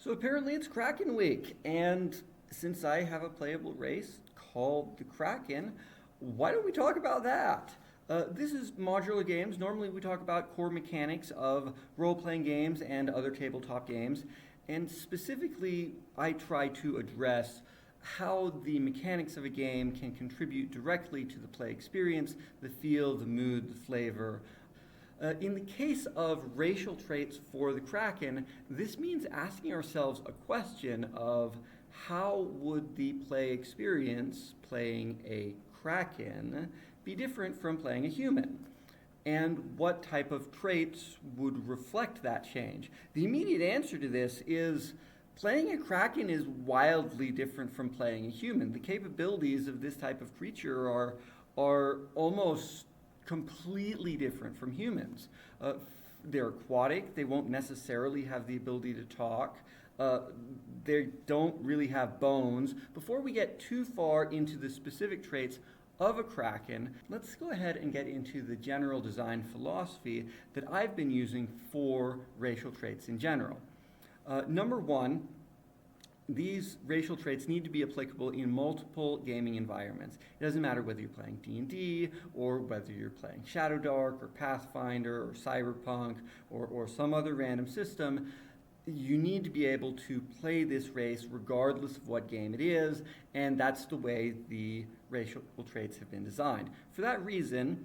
So apparently it's Kraken week, and since I have a playable race called the Kraken, why don't we talk about that? This is modular games. Normally we talk about core mechanics of role-playing games and other tabletop games, and specifically I try to address how the mechanics of a game can contribute directly to the play experience, the feel, the mood, the flavor. In the case of racial traits for the Kraken, this means asking ourselves a question of how would the play experience playing a Kraken be different from playing a human? And what type of traits would reflect that change? The immediate answer to this is playing a Kraken is wildly different from playing a human. The capabilities of this type of creature are almost completely different from humans. They're aquatic, they won't necessarily have the ability to talk, they don't really have bones. Before we get too far into the specific traits of a Kraken, let's go ahead and get into the general design philosophy that I've been using for racial traits in general. Number one, these racial traits need to be applicable in multiple gaming environments. It doesn't matter whether you're playing D&D or whether you're playing Shadowdark or Pathfinder or Cyberpunk or some other random system. You need to be able to play this race regardless of what game it is, and that's the way the racial traits have been designed. For that reason,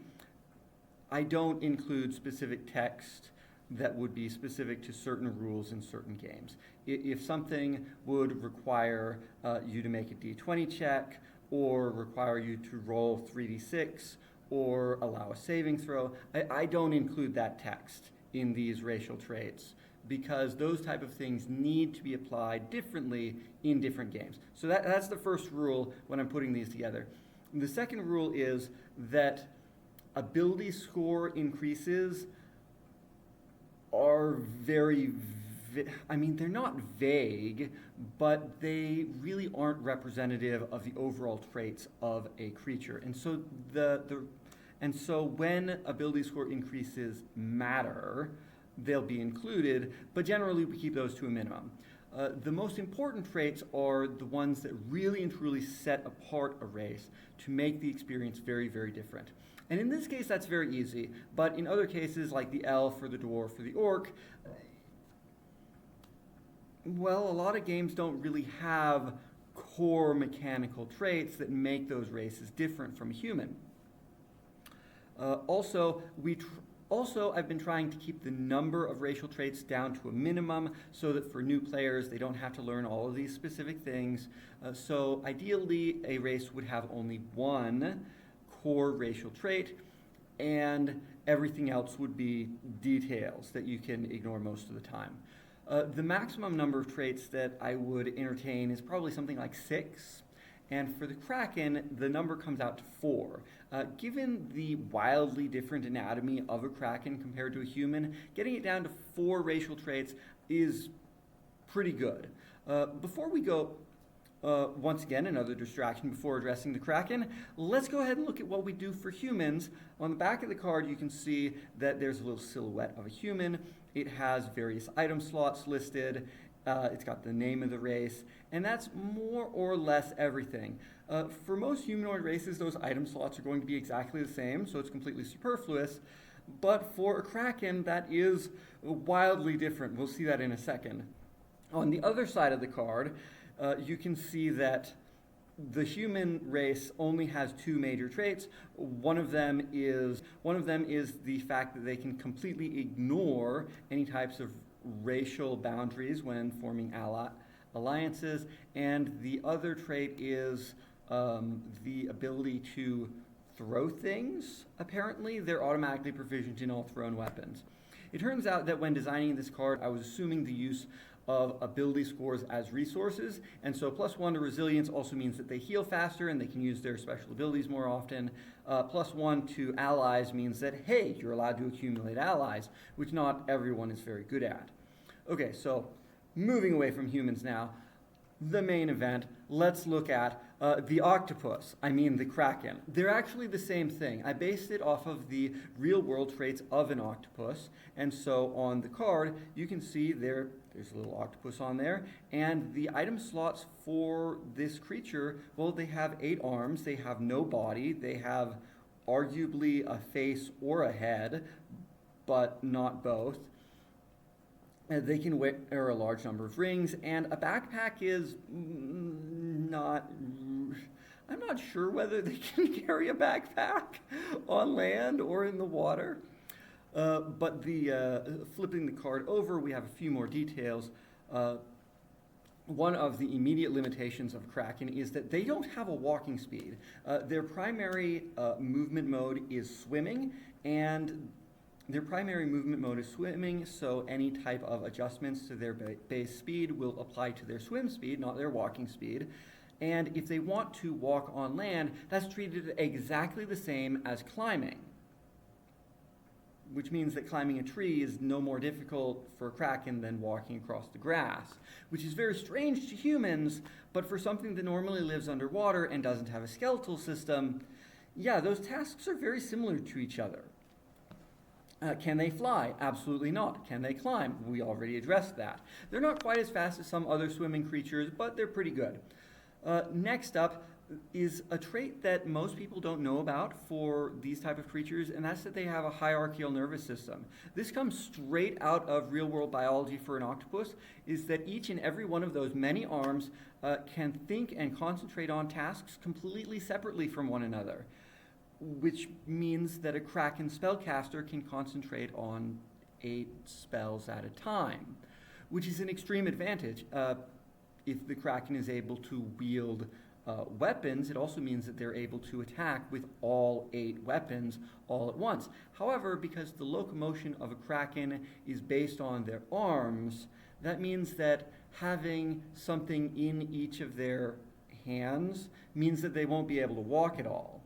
I don't include specific text that would be specific to certain rules in certain games. If something would require you to make a d20 check, or require you to roll 3d6, or allow a saving throw, I don't include that text in these racial traits, because those type of things need to be applied differently in different games. So that's the first rule when I'm putting these together. The second rule is that ability score increases are they're not vague, but they really aren't representative of the overall traits of a creature. And so when ability score increases matter, they'll be included, but generally we keep those to a minimum. The most important traits are the ones that really and truly set apart a race to make the experience very, very different. And in this case, that's very easy. But in other cases, like the elf or the dwarf or the orc, well, a lot of games don't really have core mechanical traits that make those races different from a human. Also, I've been trying to keep the number of racial traits down to a minimum so that for new players, they don't have to learn all of these specific things. So ideally, a race would have only one core racial trait, and everything else would be details that you can ignore most of the time. The maximum number of traits that I would entertain is probably something like 6. And for the Kraken, the number comes out to 4. Given the wildly different anatomy of a Kraken compared to a human, getting it down to 4 racial traits is pretty good. Before we go, once again, another distraction before addressing the Kraken, let's go ahead and look at what we do for humans. On the back of the card, you can see that there's a little silhouette of a human. It has various item slots listed. It's got the name of the race, and that's more or less everything. For most humanoid races, those item slots are going to be exactly the same, so it's completely superfluous. But for a Kraken, that is wildly different. We'll see that in a second. On the other side of the card, you can see that the human race only has 2 major traits. One of them is the fact that they can completely ignore any types of racial boundaries when forming alliances, and the other trait is the ability to throw things. Apparently, they're automatically proficient in all thrown weapons. It turns out that when designing this card, I was assuming the use of ability scores as resources, and so +1 to resilience also means that they heal faster and they can use their special abilities more often. +1 to allies means that, hey, you're allowed to accumulate allies, which not everyone is very good at. Okay, so moving away from humans now, the main event, let's look at the octopus, the Kraken. They're actually the same thing. I based it off of the real world traits of an octopus, and so on the card, you can see they're There's a little octopus on there. And the item slots for this creature, well, they have 8 arms, they have no body, they have arguably a face or a head, but not both. They can wear a large number of rings, and a backpack is not... I'm not sure whether they can carry a backpack on land or in the water. But flipping the card over, we have a few more details. One of the immediate limitations of Kraken is that they don't have a walking speed. Their primary movement mode is swimming, so any type of adjustments to their base speed will apply to their swim speed, not their walking speed. And if they want to walk on land, that's treated exactly the same as climbing, which means that climbing a tree is no more difficult for a Kraken than walking across the grass, which is very strange to humans, but for something that normally lives underwater and doesn't have a skeletal system, yeah, those tasks are very similar to each other. Can they fly? Absolutely not. Can they climb? We already addressed that. They're not quite as fast as some other swimming creatures, but they're pretty good. Next up is a trait that most people don't know about for these type of creatures, and that's that they have a hierarchical nervous system. This comes straight out of real-world biology for an octopus, is that each and every one of those many arms can think and concentrate on tasks completely separately from one another, which means that a Kraken spellcaster can concentrate on 8 spells at a time, which is an extreme advantage. If the Kraken is able to wield weapons, it also means that they're able to attack with all 8 weapons all at once. However, because the locomotion of a Kraken is based on their arms, that means that having something in each of their hands means that they won't be able to walk at all.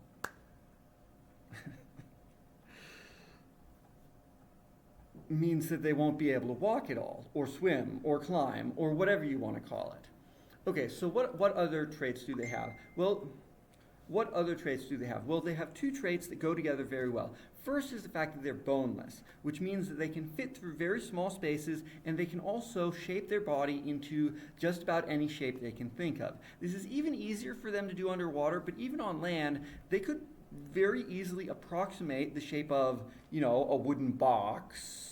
Means that they won't be able to walk at all, or swim, or climb, or whatever you want to call it. Okay, so what other traits do they have? Well, what other traits do they have? Well, they have 2 traits that go together very well. First is the fact that they're boneless, which means that they can fit through very small spaces, and they can also shape their body into just about any shape they can think of. This is even easier for them to do underwater, but even on land, they could very easily approximate the shape of, a wooden box,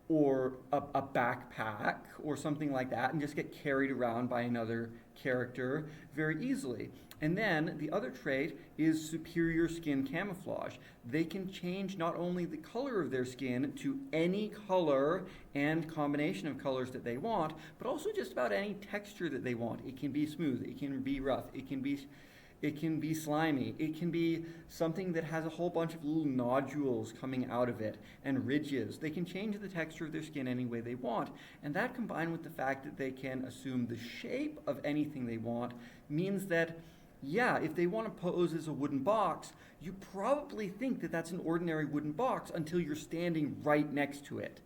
or a backpack or something like that, and just get carried around by another character very easily. And then the other trait is superior skin camouflage. They can change not only the color of their skin to any color and combination of colors that they want, but also just about any texture that they want. It can be smooth, it can be rough, it can be slimy. It can be something that has a whole bunch of little nodules coming out of it and ridges. They can change the texture of their skin any way they want. And that, combined with the fact that they can assume the shape of anything they want, means that, yeah, if they want to pose as a wooden box, you probably think that that's an ordinary wooden box until you're standing right next to it.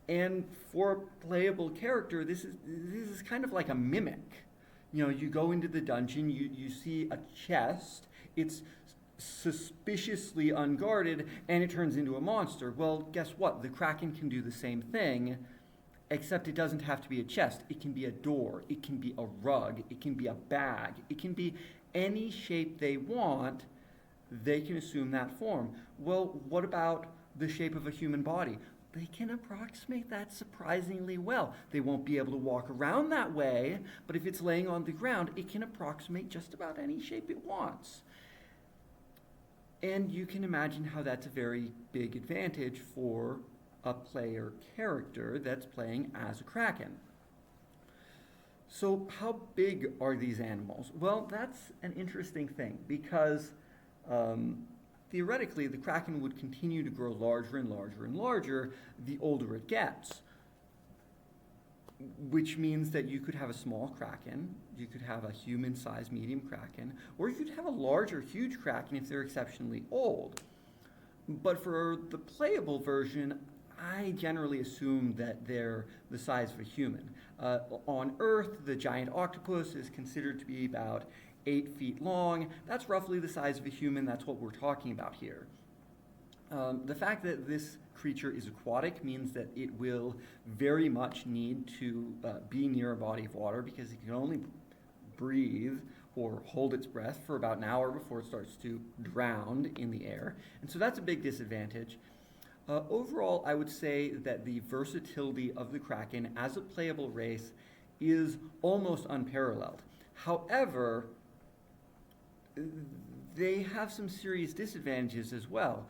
And for a playable character, this is kind of like a mimic. You go into the dungeon, you see a chest, it's suspiciously unguarded, and it turns into a monster. Well, guess what? The Kraken can do the same thing, except it doesn't have to be a chest. It can be a door, it can be a rug, it can be a bag, it can be any shape they want. They can assume that form. Well, what about the shape of a human body? They can approximate that surprisingly well. They won't be able to walk around that way, but if it's laying on the ground, it can approximate just about any shape it wants. And you can imagine how that's a very big advantage for a player character that's playing as a Kraken. So how big are these animals? Well, that's an interesting thing, because theoretically, the Kraken would continue to grow larger and larger and larger the older it gets, which means that you could have a small Kraken, you could have a human-sized medium Kraken, or you could have a larger, huge Kraken if they're exceptionally old. But for the playable version, I generally assume that they're the size of a human. On Earth, the giant octopus is considered to be about 8 feet long. That's roughly the size of a human. That's what we're talking about here. The fact that this creature is aquatic means that it will very much need to be near a body of water because it can only breathe or hold its breath for about an hour before it starts to drown in the air. And so that's a big disadvantage. Overall, I would say that the versatility of the Kraken as a playable race is almost unparalleled. However, they have some serious disadvantages as well.